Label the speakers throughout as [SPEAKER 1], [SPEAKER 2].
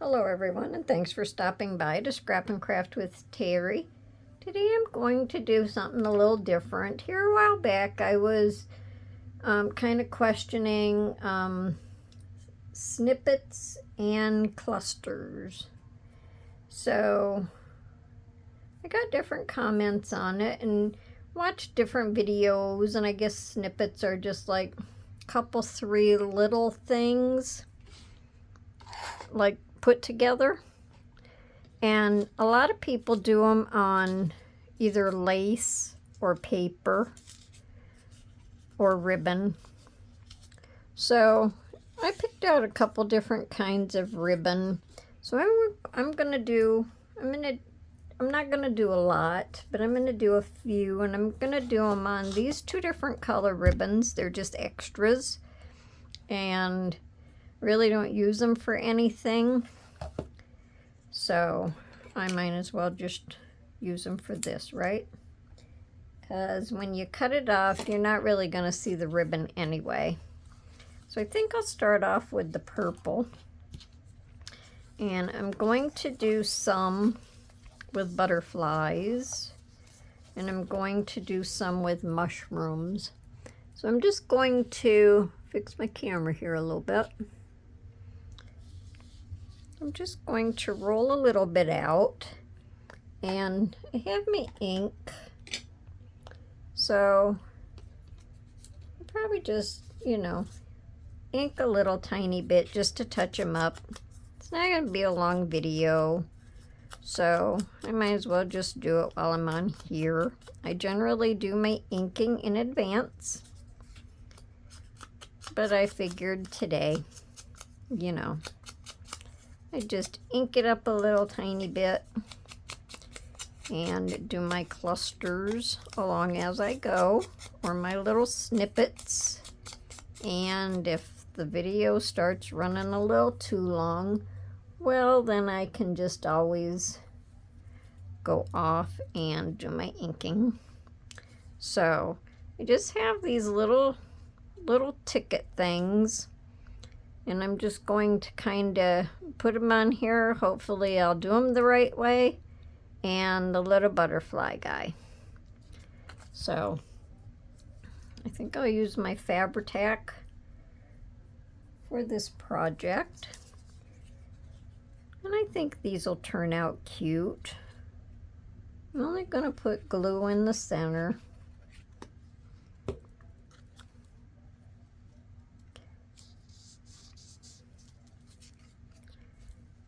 [SPEAKER 1] Hello everyone, and thanks for stopping by to Scrap and Craft with Terry. Today I'm going to do something a little different. Here a while back I was kind of questioning snippets and clusters. So I got different comments on it and watched different videos, and I guess snippets are just like a couple, three little things like put together, and a lot of people do them on either lace or paper or ribbon. So I picked out a couple different kinds of ribbon. So I'm not gonna do a lot, but I'm gonna do a few, and I'm gonna do them on these two different color ribbons. They're just extras and really don't use them for anything, so I might as well just use them for this, right? Because when you cut it off, you're not really going to see the ribbon anyway. So I think I'll start off with the purple, and I'm going to do some with butterflies, and I'm going to do some with mushrooms. So I'm just going to fix my camera here a little bit. I'm just going to roll a little bit out, and I have my ink, so I'll probably just, ink a little tiny bit just to touch them up. It's not going to be a long video, so I might as well just do it while I'm on here. I generally do my inking in advance, but I figured today, I just ink it up a little tiny bit and do my clusters along as I go, or my little snippets. And if the video starts running a little too long, well, then I can just always go off and do my inking. So I just have these little ticket things, and I'm just going to kind of put them on here. Hopefully I'll do them the right way. And the little butterfly guy. So I think I'll use my Fabri-Tac for this project. And I think these will turn out cute. I'm only going to put glue in the center.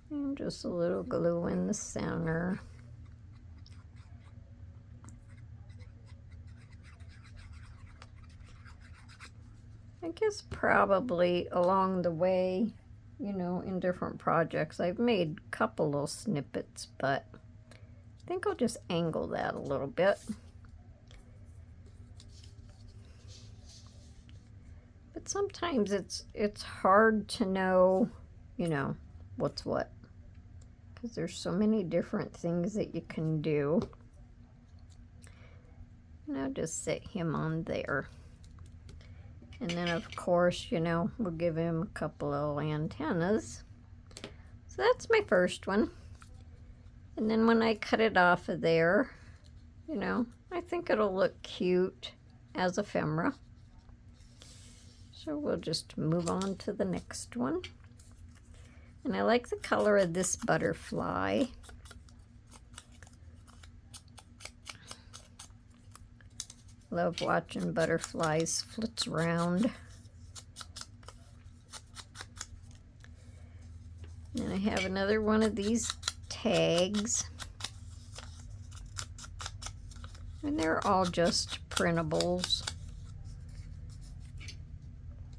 [SPEAKER 1] And just a little glue in the center. I guess probably along the way, in different projects, I've made a couple little snippets, but I think I'll just angle that a little bit. But sometimes it's hard to know, what's what, because there's so many different things that you can do. And I'll just set him on there. And then, of course, we'll give him a couple of antennas. So that's my first one. And then when I cut it off of there, I think it'll look cute as ephemera. So we'll just move on to the next one. And I like the color of this butterfly. Love watching butterflies flits around. And I have another one of these tags. And they're all just printables.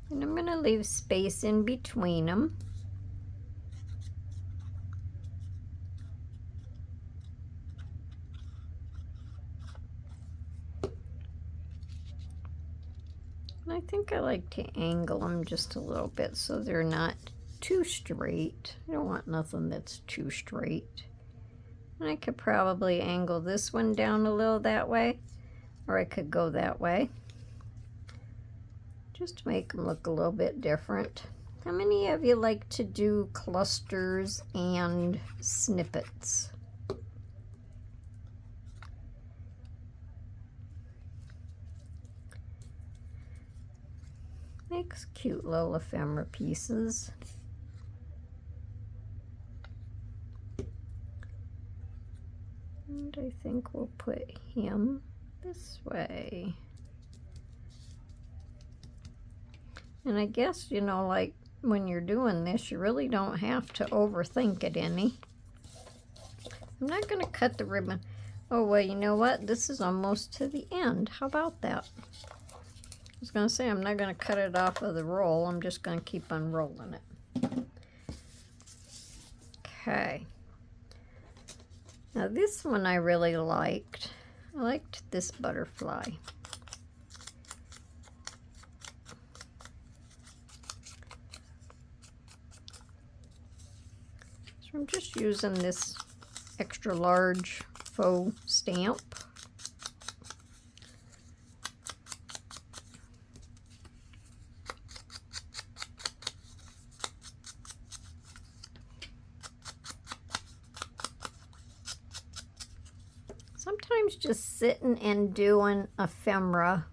[SPEAKER 1] And I'm going to leave space in between them. I think I like to angle them just a little bit so they're not too straight. I don't want nothing that's too straight. And I could probably angle this one down a little that way, or I could go that way. Just to make them look a little bit different. How many of you like to do clusters and snippets? Makes cute little ephemera pieces. And I think we'll put him this way. And I guess, you know, like when you're doing this, you really don't have to overthink it any. I'm not going to cut the ribbon. Oh, well, you know what? This is almost to the end. How about that? I was going to say I'm not going to cut it off of the roll. I'm just going to keep unrolling it. Okay. Now this one I really liked. I liked this butterfly. So I'm just using this extra large faux stamp. Sometimes just sitting and doing ephemera,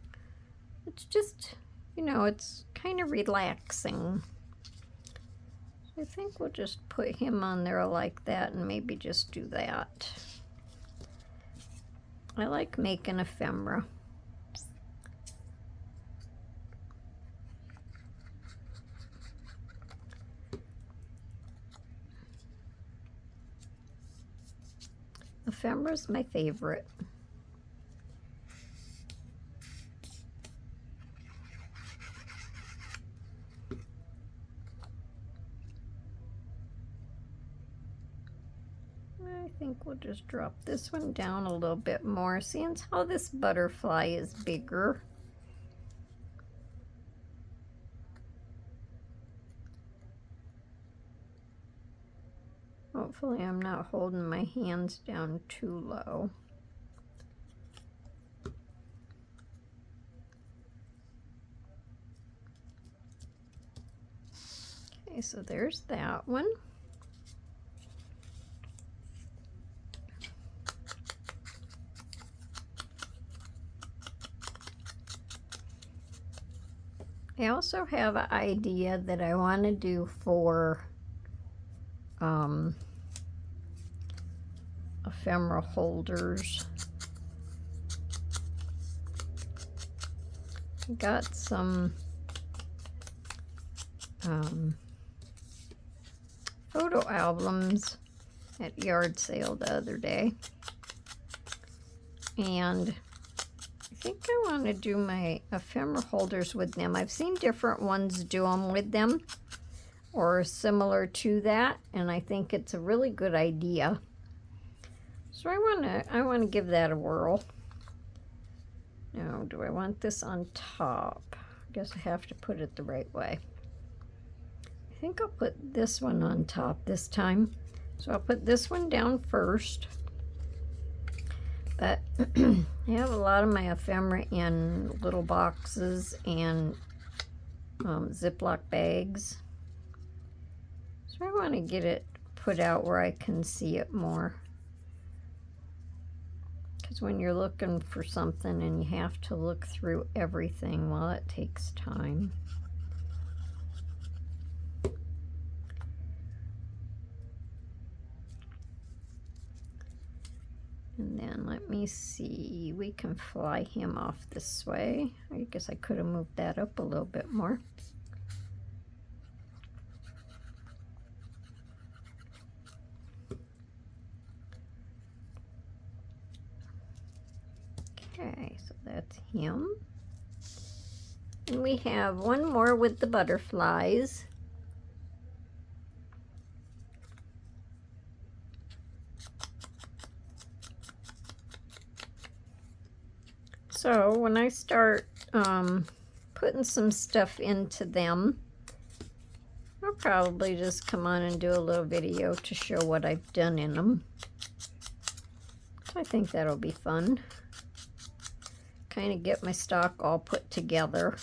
[SPEAKER 1] it's just, you know, it's kind of relaxing. So I think we'll just put him on there like that and maybe just do that. I like making ephemera. Ephemera is my favorite. I think we'll just drop this one down a little bit more, seeing how this butterfly is bigger. Hopefully I'm not holding my hands down too low. Okay, so there's that one. I also have an idea that I want to do for ephemera holders. I got some photo albums at yard sale the other day, and I think I want to do my ephemera holders with them. I've seen different ones do them with them or similar to that, and I think it's a really good idea. So I want to give that a whirl. Now, do I want this on top? I guess I have to put it the right way. I think I'll put this one on top this time. So I'll put this one down first. But I have a lot of my ephemera in little boxes and Ziploc bags. So I want to get it put out where I can see it more. Because when you're looking for something and you have to look through everything, well, it takes time. And then let me see, we can fly him off this way. I guess I could have moved that up a little bit more. Okay, so that's him. And we have one more with the butterflies. So when I start putting some stuff into them, I'll probably just come on and do a little video to show what I've done in them. So I think that'll be fun. Kind of get my stock all put together.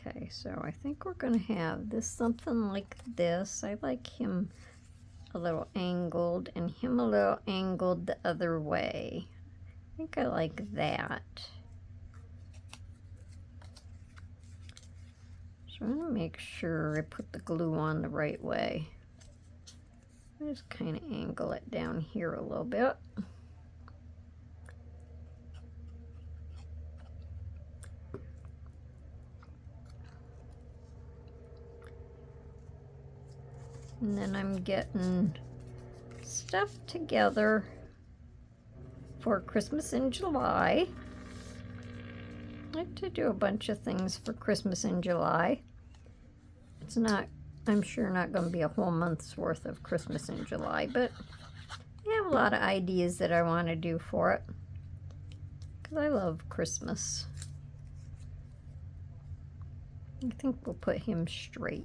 [SPEAKER 1] Okay, so I think we're going to have this something like this. I like him a little angled and him a little angled the other way. I think I like that. So I'm going to make sure I put the glue on the right way. I just kind of angle it down here a little bit. And then I'm getting stuff together for Christmas in July. I like to do a bunch of things for Christmas in July. It's not, I'm sure, not going to be a whole month's worth of Christmas in July, but I have a lot of ideas that I want to do for it because I love Christmas. I think we'll put him straight.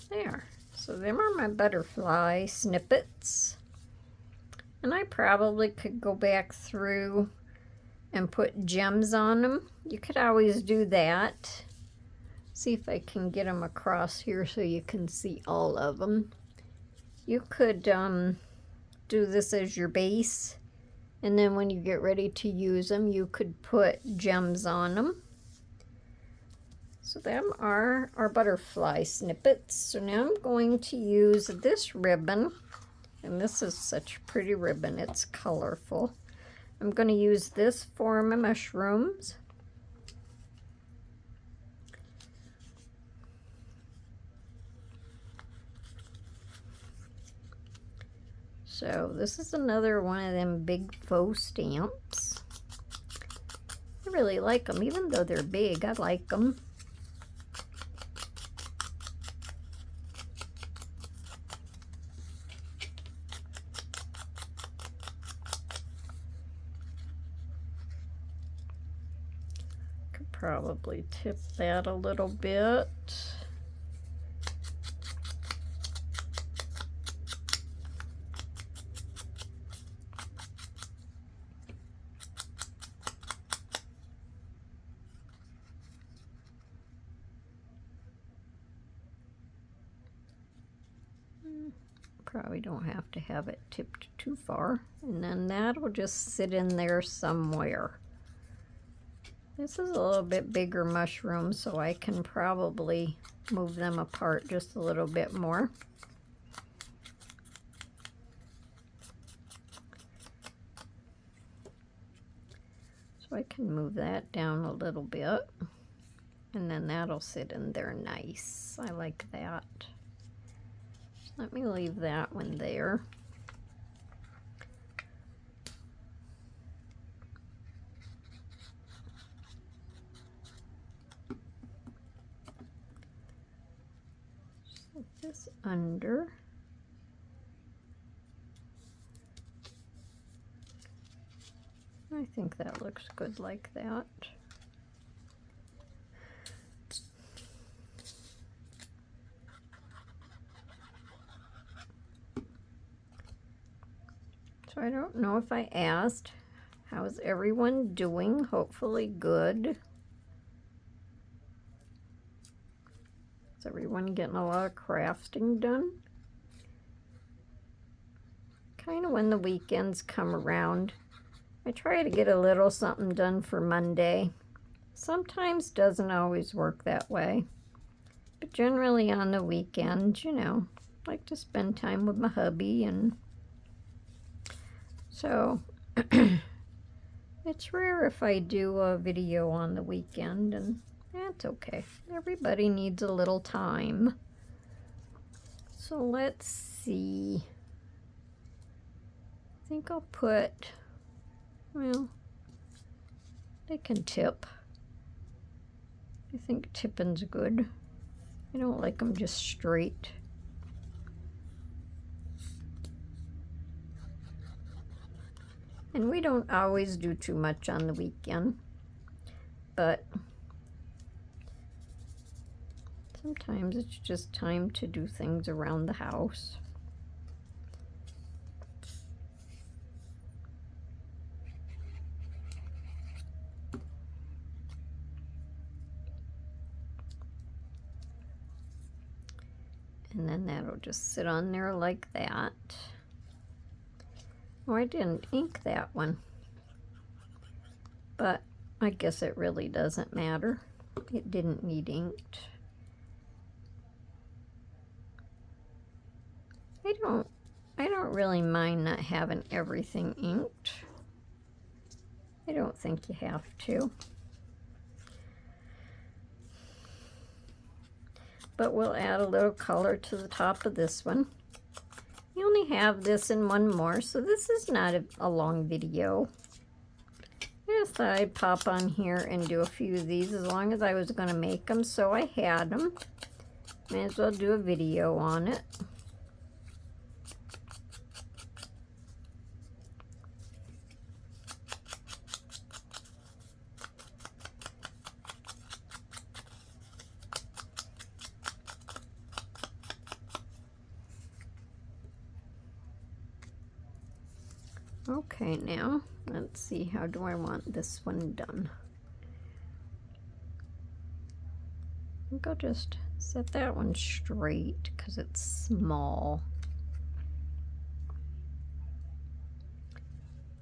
[SPEAKER 1] There. So them are my butterfly snippets. And I probably could go back through and put gems on them. You could always do that. See if I can get them across here so you can see all of them. You could do this as your base, and then when you get ready to use them, you could put gems on them. So them are our butterfly snippets. So now I'm going to use this ribbon, and this is such a pretty ribbon, it's colorful. I'm going to use this for my mushrooms. So this is another one of them big faux stamps. I really like them, even though they're big, I like them. Could probably tip that a little bit. Probably don't have to have it tipped too far. And then that'll just sit in there somewhere. This is a little bit bigger mushroom, so I can probably move them apart just a little bit more. So I can move that down a little bit. And then that'll sit in there nice. I like that. Let me leave that one there. Set this under. I think that looks good like that. So I don't know if I asked, how's everyone doing? Hopefully good. Is everyone getting a lot of crafting done? Kind of when the weekends come around, I try to get a little something done for Monday. Sometimes doesn't always work that way, but generally on the weekend, you know, I like to spend time with my hubby, and so it's rare if I do a video on the weekend, and that's okay. Everybody needs a little time. So let's see. I think I'll put, well, they can tip. I think tipping's good. I don't like them just straight. And we don't always do too much on the weekend, but Sometimes it's just time to do things around the house. And then that'll just sit on there like that. Oh, I didn't ink that one, but I guess it really doesn't matter. It didn't need inked. I don't really mind not having everything inked. I don't think you have to. But we'll add a little color to the top of this one. You only have this and one more, so this is not a long video. I just thought I'd pop on here and do a few of these as long as I was going to make them, so I had them. May as well do a video on it. Okay, now let's see, how do I want this one done? I think I'll just set that one straight because it's small.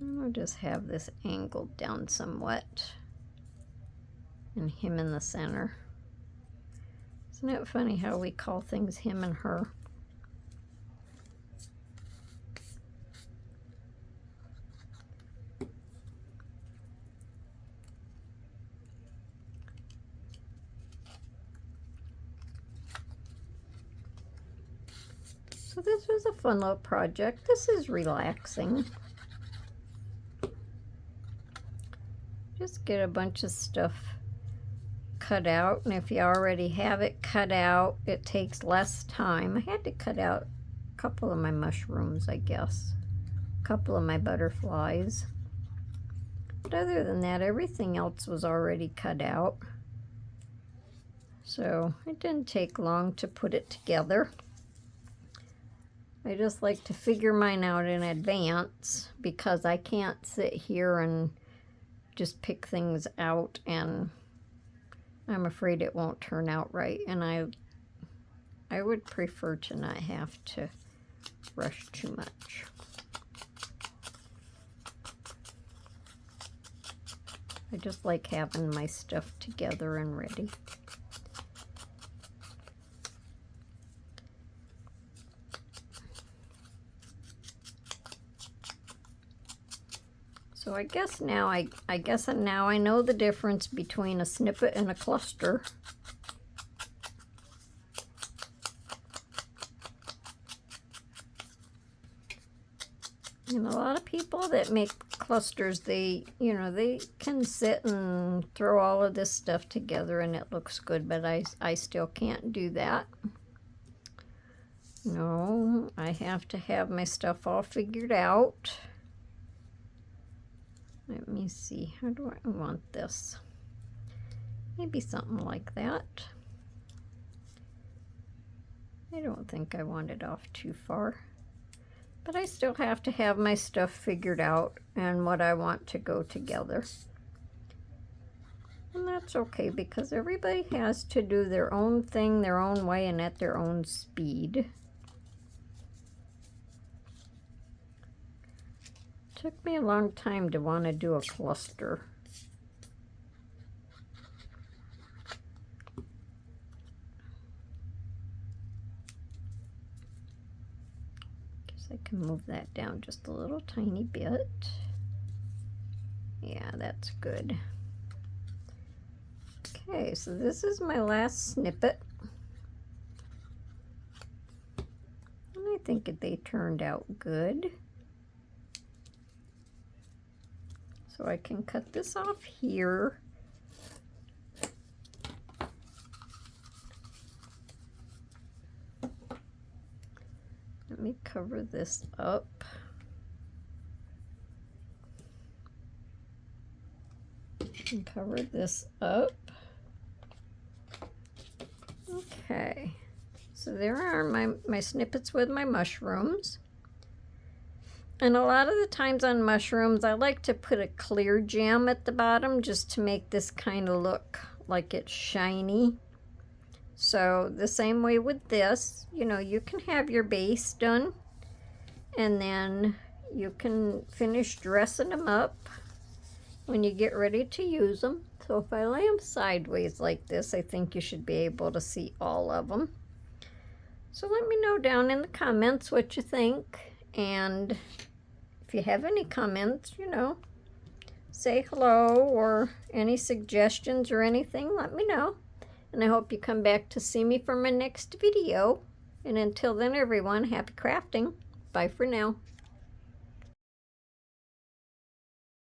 [SPEAKER 1] And I'll just have this angled down somewhat and him in the center. Isn't it funny how we call things him and her? So this was a fun little project. This is relaxing. Just get a bunch of stuff cut out, and if you already have it cut out, it takes less time. I had to cut out a couple of my mushrooms, I guess. A couple of my butterflies. But other than that, everything else was already cut out. So it didn't take long to put it together. I just like to figure mine out in advance because I can't sit here and just pick things out, and I'm afraid it won't turn out right. And I would prefer to not have to rush too much. I just like having my stuff together and ready. So I guess now I know the difference between a snippet and a cluster. And a lot of people that make clusters, they can sit and throw all of this stuff together and it looks good, but I still can't do that. No, I have to have my stuff all figured out. Let me see, how do I want this? Maybe something like that. I don't think I want it off too far. But I still have to have my stuff figured out and what I want to go together. And that's okay because everybody has to do their own thing their own way and at their own speed. Took me a long time to want to do a cluster. Guess I can move that down just a little tiny bit. Yeah, that's good. Okay, so this is my last snippet. And I think they turned out good. So I can cut this off here. Let me cover this up. And cover this up. Okay. Okay, so there are my snippets with my mushrooms. And a lot of the times on mushrooms, I like to put a clear gem at the bottom just to make this kind of look like it's shiny. So the same way with this, you know, you can have your base done and then you can finish dressing them up when you get ready to use them. So if I lay them sideways like this, I think you should be able to see all of them. So let me know down in the comments what you think, and if you have any comments, you know, say hello, or any suggestions or anything, let me know. And I hope you come back to see me for my next video. And until then, everyone, happy crafting. Bye for now.